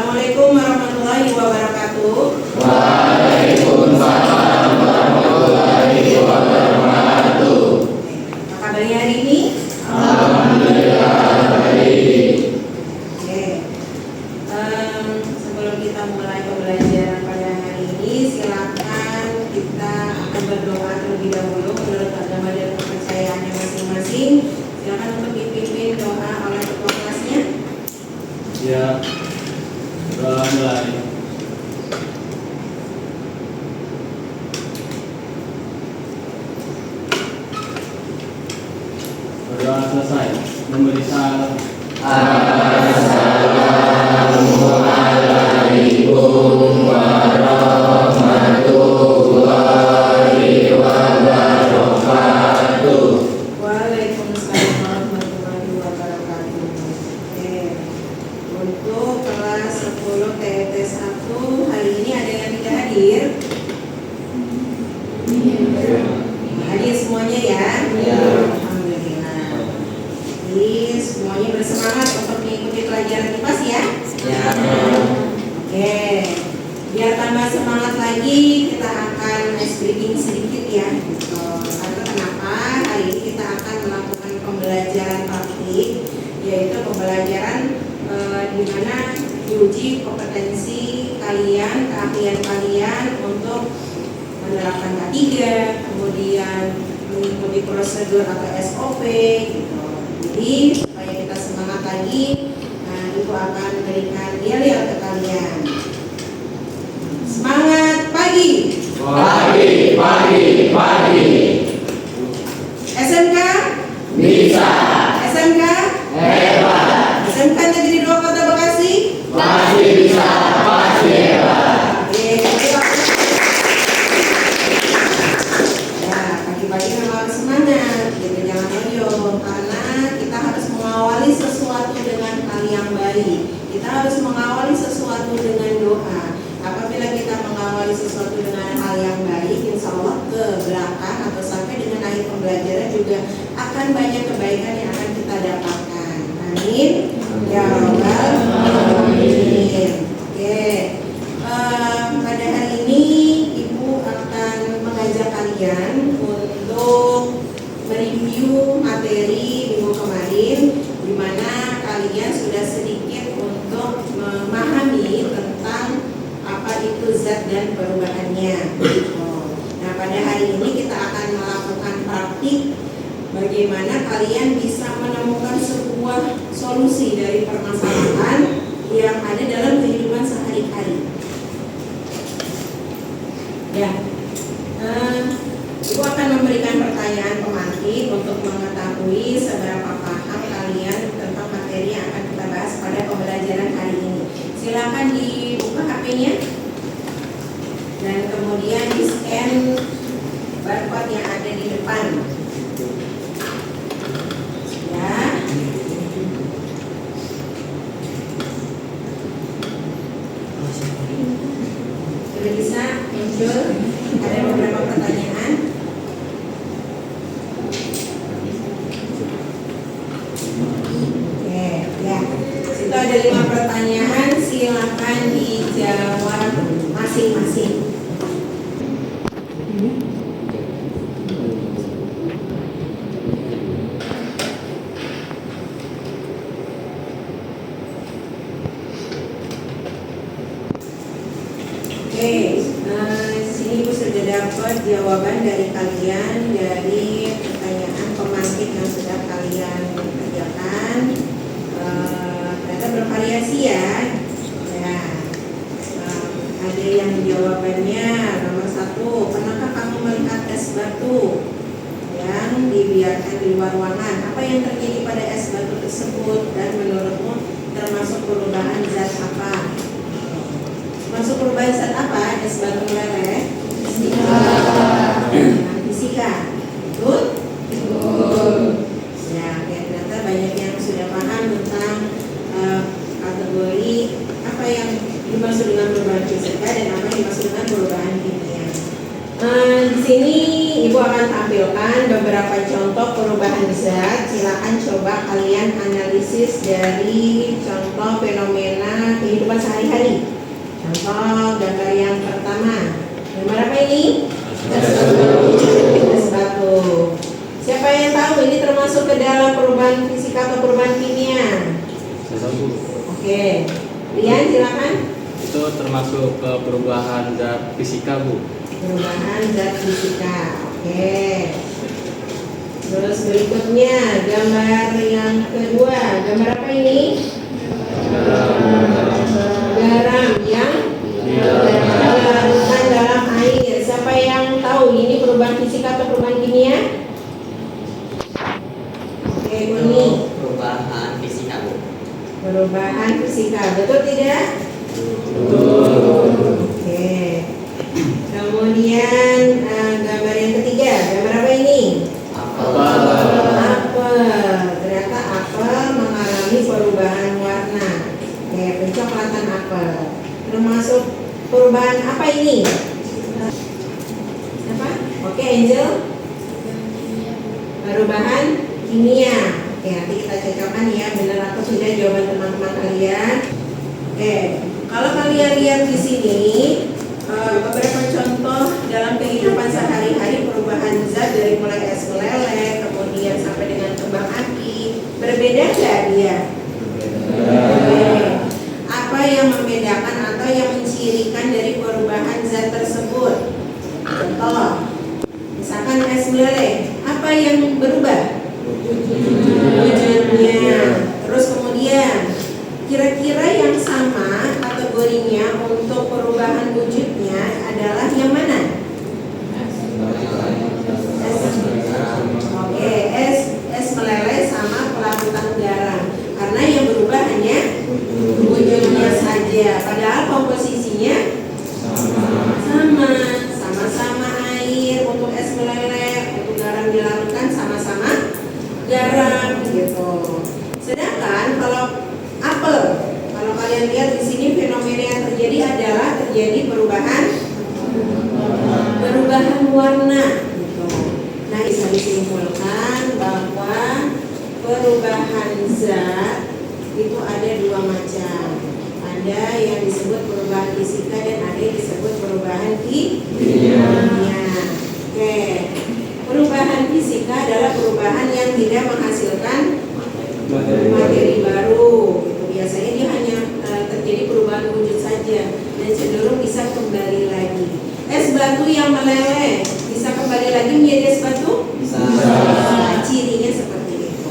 Assalamualaikum warahmatullahi wabarakatuh. Waalaikumsalam warahmatullahi wabarakatuh. Apa kabarnya hari ini? Alhamdulillah baik. Oke. Sebelum kita mulai pembelajaran pada hari ini, silakan kita akan berdoa terlebih dahulu menurut agama dan kepercayaannya masing-masing. Silakan untuk dipimpin doa oleh ketua kelasnya. Ya, doa mulai. Berdoa selesai. Memberi salam. Assalamualaikum warahmatullahi wabarakatuh. Waalaikumsalam warahmatullahi wabarakatuh. Oke. Untuk kelas 10 TET 1 hari ini ada yang tidak hadir? Hadir semuanya ya? Alhamdulillah. Jadi semuanya bersemangat untuk mengikuti pelajaran IPAS ya? Oke. Biar tambah semangat lagi, kita akan ice breaking sedikit ya. Gitu. Karena kenapa? Hari ini kita akan melakukan pembelajaran praktik, yaitu pembelajaran di mana diuji kompetensi kalian, keahlian kalian untuk menerapkan K3, kemudian mengikuti prosedur atau SOP gitu. Jadi supaya kita semangat lagi, Ibu akan memberikan yel-yel ke kalian. Semangat pagi. Pagi. SMK Bisa. SMK Hebat. SMK Negeri 2 Kota Bekasi. Pasti bisa. Pasti hebat. Ya, pagi-pagi memang harus semangat, gitu, jangan loyo, karena kita harus mengawali sesuatu dengan hal yang baik. Kita harus mengawali sesuatu dengan doa. Apabila kita mengawali sesuatu dengan hal yang baik, insya Allah ke belakang atau sampai dengan akhir pembelajaran juga akan banyak kebaikan yang akan kita dapatkan. Amin. Ya Rabbal Alamin. Oke. Pada hari ini Ibu akan mengajak kalian untuk mereview materi minggu kemarin, di mana kalian sudah sedikit untuk memahami tentang apa itu zat dan perubahannya. Nah, pada hari ini kita akan melakukan praktik bagaimana kalian bisa menemukan sebuah solusi dari permasalahan yang ada dalam kehidupan sehari-hari. Ya, Ibu akan memberikan pertanyaan pemantik untuk mengetahui seberapa paham kalian tentang materi yang akan kita bahas pada pembelajaran hari ini. Silakan dibuka HP-nya dan kemudian di-scan barcode yang ada di depan. Ya. Sudah bisa muncul? Ada beberapa pertanyaan. Oke, ya. Situ ada 5 pertanyaan, silakan dijawab masing-masing. Oke, sini Ibu sudah dapat jawaban dari kalian dari pertanyaan pemantik yang sudah kalian kerjakan. Ternyata bervariasi ya. Ada yang jawabannya nomor 1, pernahkah kamu melihat es batu yang dibiarkan di luar ruangan? Apa yang terjadi pada es batu tersebut dan menurutmu termasuk perubahan zat apa? Masuk perubahan zat apa? Es batu meleleh? Fisika. Betul? Ya, ternyata banyak yang sudah paham tentang kategori apa yang dimaksud dengan perubahan fisika dan apa yang dimaksud dengan perubahan kimia. Di sini Ibu akan tampilkan beberapa contoh perubahan zat. Silakan coba kalian analisis dari contoh fenomena kehidupan sehari-hari sehari-hari. Contoh gambar yang pertama. Gambar apa ini? Es batu. Siapa yang tahu ini termasuk ke dalam perubahan fisika atau perubahan kimia? Oke. Rian silakan. Itu termasuk ke perubahan zat fisika, Bu. Perubahan zat fisika. Oke. Terus berikutnya gambar yang kedua. Gambar apa ini? Garam yang dilarutkan dalam air. Siapa yang tahu ini perubahan fisika atau perubahan kimia? Oke, ini Perubahan fisika, Bu. perubahan fisika. Betul tidak? Oke. Kemudian gambar yang ketiga. Gambar apa ini? Apel. Ternyata apel mengalami perubahan warna. Oke, pencoklatan apel. Termasuk perubahan apa ini? Apa? Oke, Angel. Perubahan kimia. Oke, nanti kita cocokkan ya benar atau tidak jawaban teman-teman kalian. Oke, kalau kalian lihat di sini beberapa contoh dalam kehidupan sehari-hari perubahan zat dari mulai es meleleh kemudian sampai dengan kembang api, berbeda nggak dia? Apa yang membedakan atau yang mencirikan dari perubahan zat tersebut? Contoh, misalkan es meleleh, apa yang berubah? Wujudnya. Terus kemudian kira-kira yang sama kategorinya untuk perubahan wujudnya adalah yang mana? Oke, es meleleh sama pelarutan garam. Karena yang berubah hanya wujudnya saja. Padahal komposisinya sama-sama air untuk es meleleh, untuk garam dilarutkan sama-sama garam gitu. Sedangkan kalau apel, kalau kalian lihat di sini fenomena yang terjadi adalah terjadi perubahan warna gitu. Nah, bisa disimpulkan bahwa perubahan zat itu ada dua macam. Ada yang disebut perubahan fisika dan ada yang disebut perubahan kimia. Oke. Perubahan fisika adalah perubahan yang tidak menghasilkan materi baru. Gitu. Biasanya dia hanya terjadi perubahan wujud saja dan cenderung bisa kembali lagi. Es batu yang meleleh bisa kembali lagi menjadi es batu? Bisa. Cirinya seperti itu.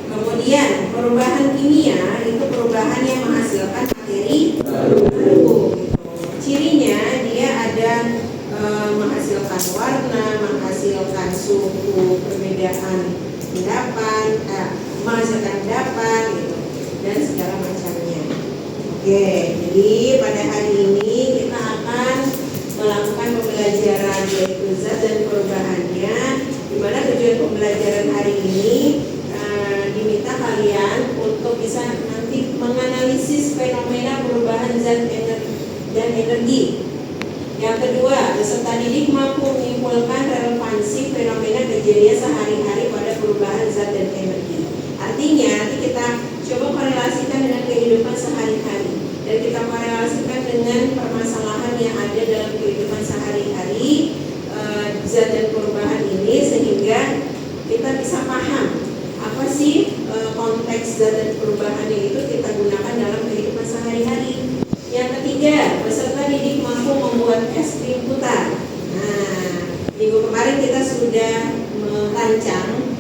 Kemudian perubahan kimia itu perubahan yang menghasilkan materi baru. Gitu. Cirinya dia ada menghasilkan warna, menghasilkan suhu, perbedaan endapan, menghasilkan endapan gitu, dan segala macamnya. Oke, jadi pada hari ini kita akan melakukan pembelajaran yaitu zat dan perubahannya, di mana tujuan pembelajaran hari ini diminta kalian untuk bisa nanti menganalisis fenomena perubahan zat dan energi. Yang kedua, peserta didik mampu menyimpulkan relevansi fenomena kejadian sehari-hari pada perubahan zat dan energi. Artinya, nanti kita coba korelasikan dengan kehidupan sehari-hari dan kita korelasikan dengan permasalahan yang ada dalam kehidupan sehari-hari zat dan perubahan ini, sehingga kita bisa paham apa sih konteks zat dan perubahannya itu kita gunakan dalam kehidupan sehari-hari. Yang ketiga, peserta didik mampu membuat es krim putar. Nah, minggu kemarin kita sudah merancang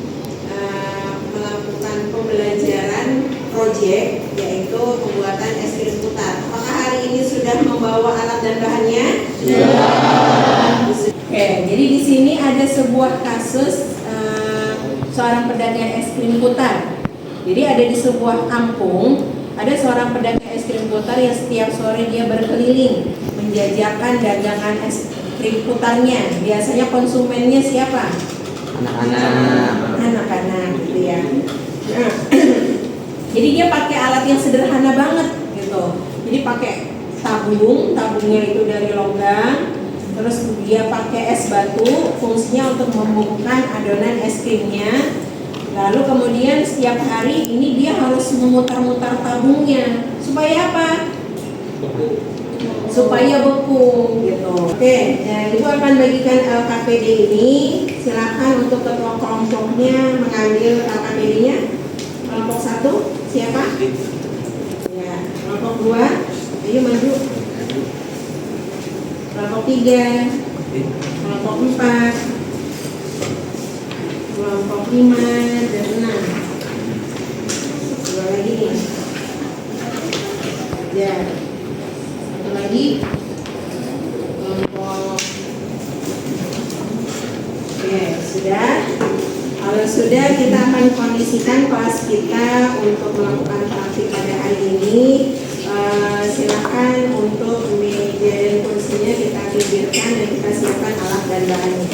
melakukan pembelajaran proyek yaitu pembuatan es krim putar. Apakah hari ini sudah membawa alat dan bahannya? Ya. Oke, jadi di sini ada sebuah kasus seorang pedagang es krim putar. Jadi ada di sebuah kampung. Ada seorang pedagang es krim putar yang setiap sore dia berkeliling menjajakan dagangan es krim putarnya. Biasanya konsumennya siapa? Anak-anak gitu ya. Nah, jadi dia pakai alat yang sederhana banget gitu. Jadi pakai tabungnya itu dari logam. Terus dia pakai es batu, fungsinya untuk membekukan adonan es krimnya. Lalu kemudian setiap hari ini dia harus memutar-mutar tabungnya. Supaya apa? supaya beku gitu. Oke, Ibu akan bagikan LKPD ini. Silakan untuk ketua kelompoknya mengambil LKPD-nya. Kelompok 1 siapa? Ya, kelompok 2, ayo maju. Kelompok 3, kelompok 4, kelompok 5 dan 6. Dua lagi nih. Ya. Lagi kelompok. Oke, sudah. Kalau sudah, kita akan kondisikan kelas kita untuk melakukan praktik pada hari ini. Silakan untuk meja dan kursinya kita pinggirkan dan kita siapkan alat dan bahannya.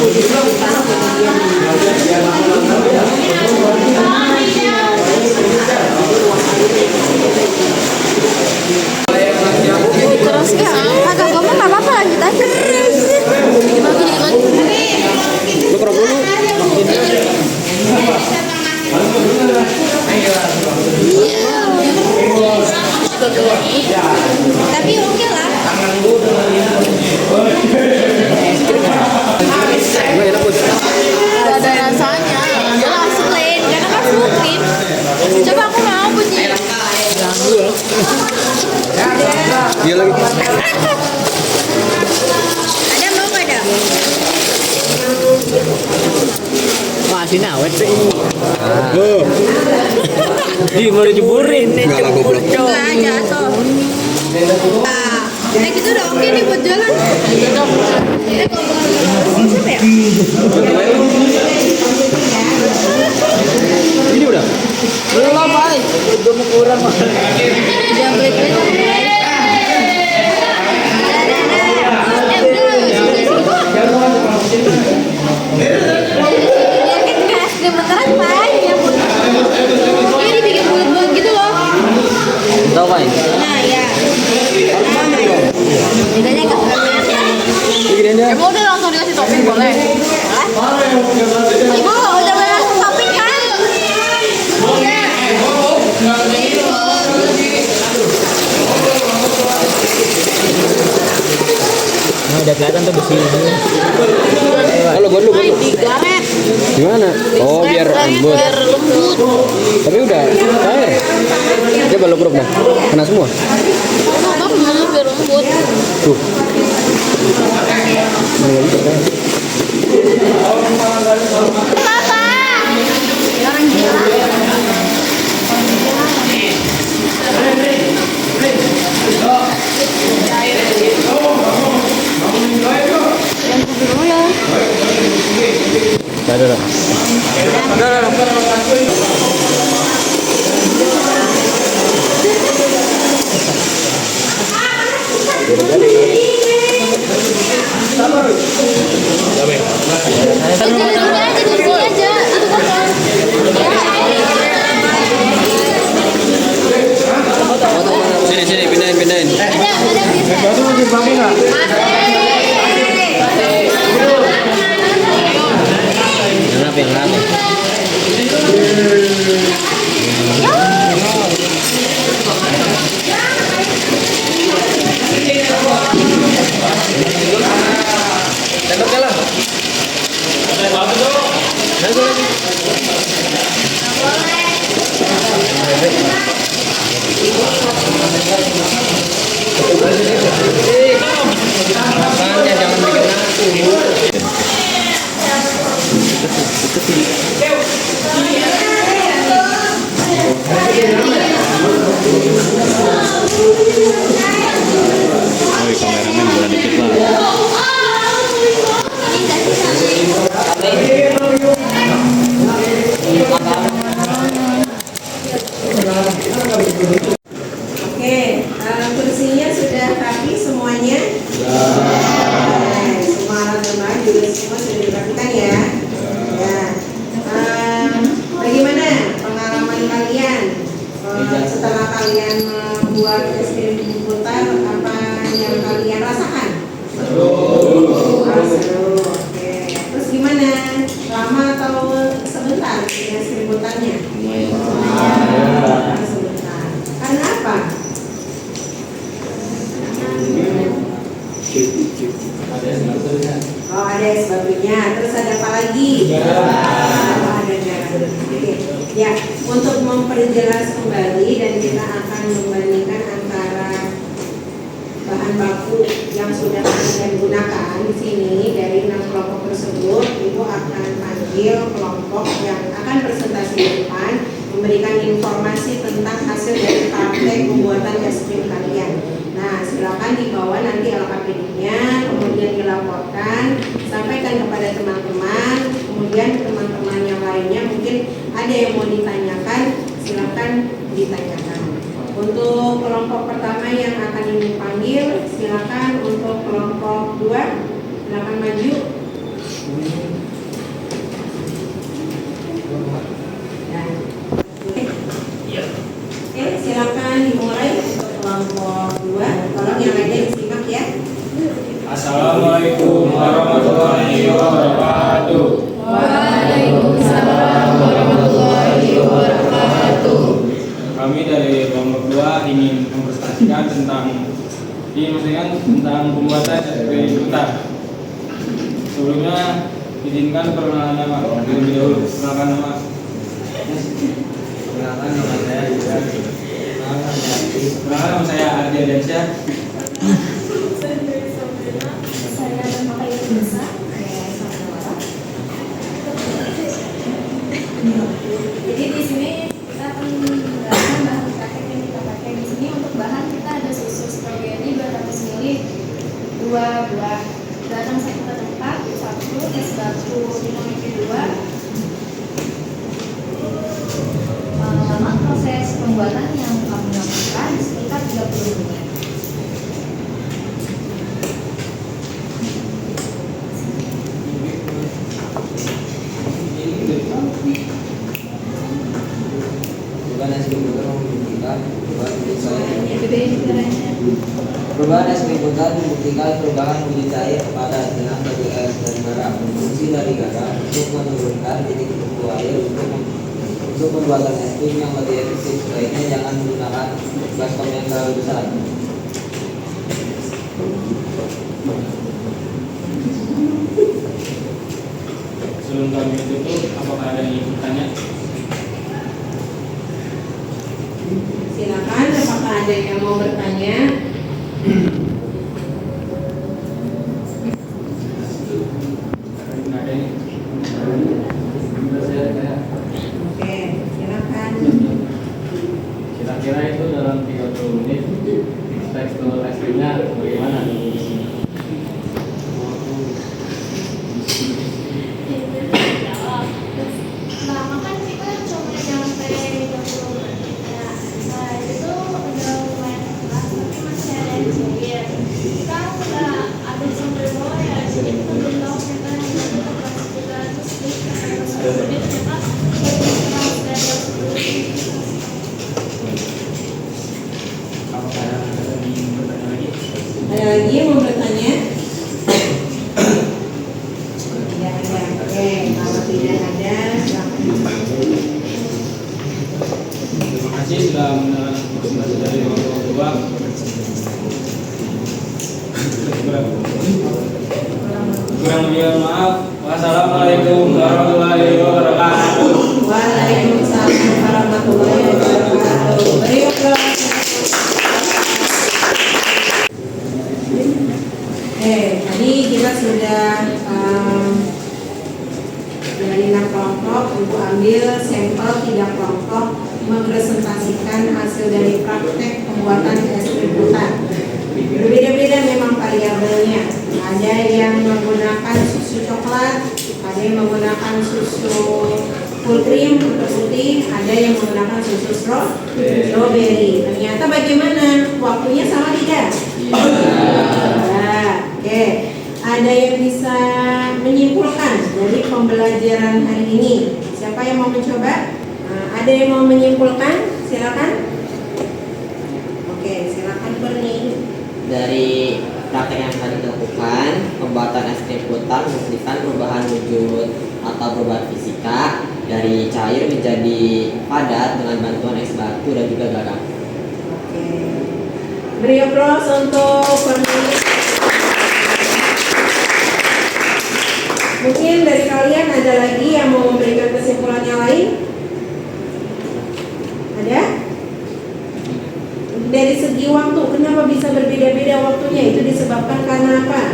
Terus ya, kagak gue mah nggak apa-apa lanjut aja. Lu kerok dulu. Tapi oke lah. Gue enak bos. Gak ada rasanya. Jelas plain, karena kan full cream. Coba aku mau bunyi. Dia lagi. Ada mau nggak ada? Masih awet sih. Di mau dijeburin. Enggak lah goblok. Enggak, jatuh. Nah, kayak gitu udah oke nih buat jalan. Siapa ya? Ini udah. Belum balik. Udah mau kurang mah. Jangan pelit-pelit. Ini dibikin bulat-bulat gitu loh. Tahu kan? Nah, ya. Bedanya agak banyak ya. Begini dia. Emang udah langsung dikasih topping boleh? Ibu udah boleh langsung topping kan? Nah, udah kelihatan tuh besi. Halo, gua dulu. Digaret. Gimana? Oh, biar lembut. Biar lembut. Tapi udah cair. Coba lu keruk dah. Kena semua. Bagus, biar lembut. Tuh. Ini lagi tercair. Papa. Orang gila. Ada. Sini pindahin. Kenapa? Tembaknya lah. Makanya jangan bikin aku. Oi, kameramen boleh dikit lah. Oke, kursinya sudah rapi semuanya. Semua alat lemah juga semua sudah dirapikan ya. Ya. Bagaimana pengalaman kalian setelah kalian membuat es krim putar? Apa yang kalian rasakan? Seru. Oke. Terus gimana? Lama atau sebentar es krim putarnya? Sebentar. Karena apa? Oh, ada es batunya. Terus ada apa lagi? Oh, ada garam. Oke. Ya, untuk memperjelas kembali dan kita akan membandingkan antara bahan baku yang sudah kalian gunakan di sini dari 6 kelompok tersebut, Ibu akan panggil kelompok yang akan presentasi di depan, memberikan informasi tentang hasil dari praktek pembuatan es krim kalian. Nah, silakan dibawa nanti LKPD-nya, kemudian dilaporkan, sampaikan kepada teman-teman, kemudian teman-teman yang lainnya mungkin ada yang mau ditanyakan, silakan ditanyakan. Untuk kelompok pertama yang akan Ibu panggil, silakan untuk kelompok 2, silakan maju. Oke, silakan dimulai untuk kelompok 2. Tolong yang lainnya disimak ya. Assalamualaikum warahmatullahi wabarakatuh. Waalaikumsalam warahmatullahi wabarakatuh. Kami dari kelompok 2 ingin mempresentasikan tentang pembuatan SPP Kuta. Sebelumnya izinkan perkenalan nama terlebih dahulu. Perkenalkan nama. Perkenalkan nama saya Yuda. Perkenalkan nama saya Ardi Adansyah. Saya nama Kayu Desa. Jadi di sini kita akan menggunakan bahan praktek yang kita pakai di sini. Untuk bahan kita ada susu stroberi 200 ml, 2 buah, batang sakit tempat 1, es batu dinamika 2. Lama proses pembuatan yang kami lakukan sekitar 30 menit. Perubahan SPP Kuta membuktikan perubahan wujud cair. Gedein caranya. Perubahan SPP Kuta membuktikan perubahan wujud cair pada dengan WS dan garam. Fungsi dari garam untuk menurunkan titik kumpul air untuk pembuatan es krim yang lebih efektif. Sebaiknya jangan menggunakan baskom yang terlalu besar. Sebelum kami tutup, apakah ada yang ingin bertanya? Silakan, apakah ada yang mau bertanya? Ada yang Oke, silakan. kira-kira itu dalam 30 menit tekstur es krimnya bagaimana? Lama kan kita cuma nyampe 20 menit ya. Nah itu udah lumayan keras, tapi masih ada yang cair. Sekarang udah ada sampai bawah ya, jadi kita belum tahu kita yang kita proses juga terus kita harus menit kita kurang dari 10 menit. Apakah ada yang ingin bertanya lagi? Ada lagi yang mau bertanya? Tidak ada. Oke, kalau tidak ada, silakan. Terima kasih sudah mendengar presentasi dari kelompok 2. Kurang lebih maaf. Wassalamualaikum warahmatullahi wabarakatuh. Waalaikumsalam warahmatullahi wabarakatuh. Beri aplaus. Tadi kita sudah dari 6 kelompok, Ibu ambil sampel 3 kelompok mempresentasikan hasil dari praktek pembuatan es krim Kuta. Berbeda-beda memang variabelnya. Ada yang menggunakan susu coklat, ada yang menggunakan susu full cream atau putih, ada yang menggunakan susu strawberry. Ternyata bagaimana? Waktunya sama tidak? Oke. Ada yang bisa menyimpulkan dari pembelajaran hari ini? Siapa yang mau mencoba? Ada yang mau menyimpulkan? Silakan. Oke, silakan Berni. Dari praktek yang tadi dilakukan, pembuatan es krim Kuta membuktikan perubahan wujud atau perubahan fisika dari cair menjadi padat dengan bantuan es batu dan juga garam. Oke. Beri aplaus untuk Berni. Mungkin dari kalian ada lagi yang mau memberikan kesimpulan yang lain? Ada? Dari segi waktu, kenapa bisa berbeda-beda waktunya? Itu disebabkan karena apa?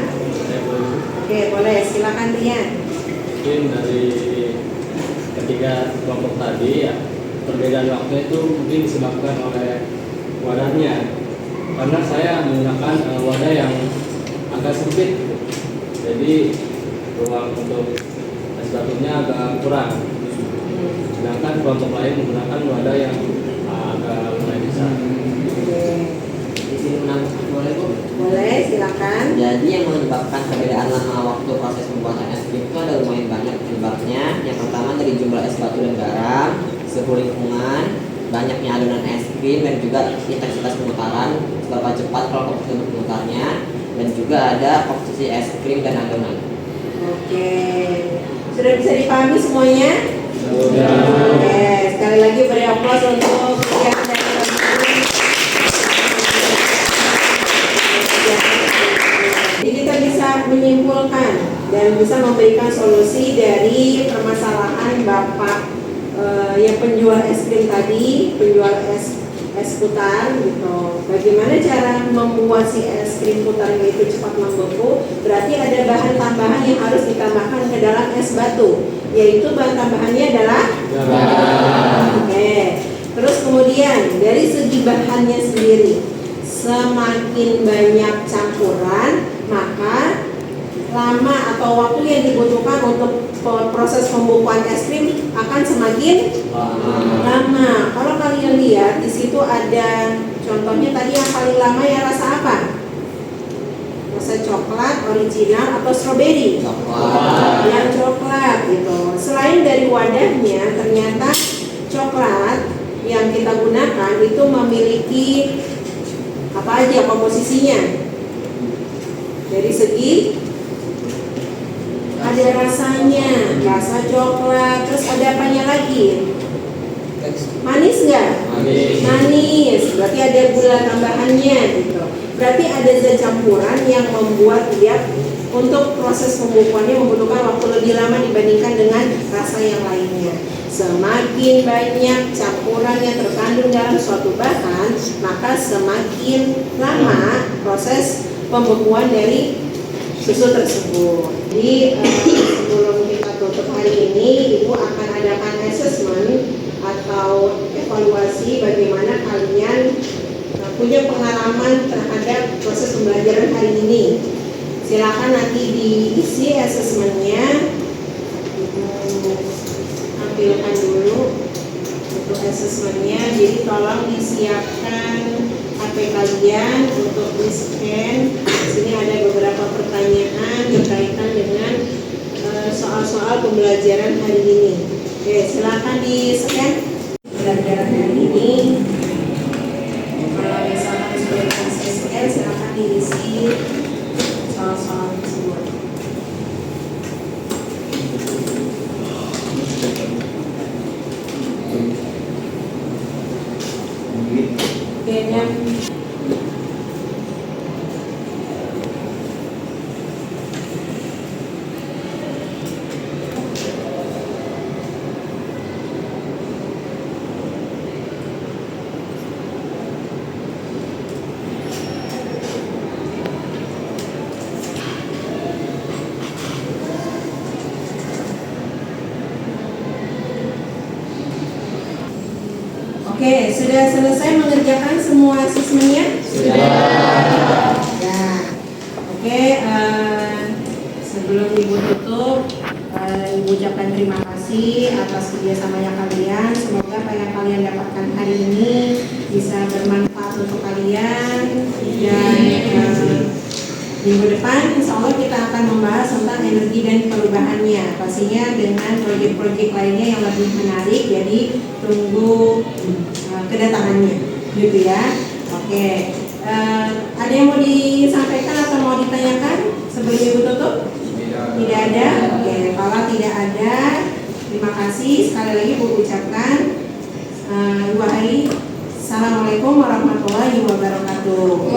Oke, boleh. Silakan Rian. Mungkin dari ketiga kelompok tadi ya, perbedaan waktu itu mungkin disebabkan oleh wadahnya. Karena saya menggunakan wadah yang agak sempit, jadi ruang untuk es batunya agak kurang. Sedangkan kelompok lain menggunakan wadah yang agak lumayan besar. Di sini menambahkan boleh Bu? Boleh, silakan. Jadi yang menyebabkan perbedaan lama waktu proses pembuatan es krim itu suhu lingkungan, banyaknya adonan es krim, dan juga intensitas pemutaran, seberapa cepat kalau komposisi pemutarnya, dan juga ada komposisi es krim dan adonan. Oke, sudah bisa dipahami semuanya? Sudah. Oke, sekali lagi beri aplaus untuk yang dari Jadi kita bisa menyimpulkan dan bisa memberikan solusi dari permasalahan Bapak yang penjual es krim tadi, penjual es putar gitu. Bagaimana cara membuat si es krim putarnya itu cepat membeku? Berarti ada bahan tambahan yang harus ditambahkan ke dalam es batu, yaitu bahan tambahannya adalah Oke. Terus kemudian dari segi bahannya sendiri, semakin banyak campuran, maka lama atau waktu yang dibutuhkan untuk proses pembukuan es krim akan semakin lama. Kalau kalian lihat di situ ada contohnya tadi yang paling lama ya rasa apa? Rasa coklat original atau stroberi? Yang coklat gitu. Selain dari wadahnya, ternyata coklat yang kita gunakan itu memiliki apa aja komposisinya? Dari segi ada rasanya, rasa coklat, terus ada apanya lagi? Manis nggak? Manis. Berarti ada gula tambahannya gitu. Berarti ada zat campuran yang membuat dia untuk proses pembukuannya membutuhkan waktu lebih lama dibandingkan dengan rasa yang lainnya. Semakin banyak campuran yang terkandung dalam suatu bahan, maka semakin lama proses pembekuan dari susu tersebut. Jadi sebelum kita tutup hari ini, Ibu akan adakan assessment atau evaluasi bagaimana kalian punya pengalaman terhadap proses pembelajaran hari ini. Silakan nanti diisi assessmentnya. Tampilkan dulu untuk assessmentnya. Jadi tolong disiapkan HP kalian untuk di-scan. Di sini ada beberapa pertanyaan berkaitan dengan soal-soal pembelajaran hari ini. Oke, silakan di-scan pembelajaran hari ini. Kalau misalkan sudah dikasih scan, silakan diisi soal-soal tersebut. Kayaknya Oke, sudah selesai mengerjakan semua asesmennya? Sudah. Ya. Oke, sebelum Ibu tutup, Ibu ucapkan terima kasih atas kerjasamanya kalian. Semoga apa yang kalian dapatkan hari ini bisa bermanfaat untuk kalian. Dan minggu depan insya Allah kita akan membahas tentang energi dan perubahannya, pastinya dengan proyek-proyek lainnya yang lebih menarik. Jadi tunggu kedatangannya gitu ya. Oke, ada yang mau disampaikan atau mau ditanyakan sebelum Ibu tutup? Tidak ada. Oke, kalau tidak ada, terima kasih sekali lagi Ibu ucapkan. Ibu Hari, Assalamualaikum warahmatullahi wabarakatuh.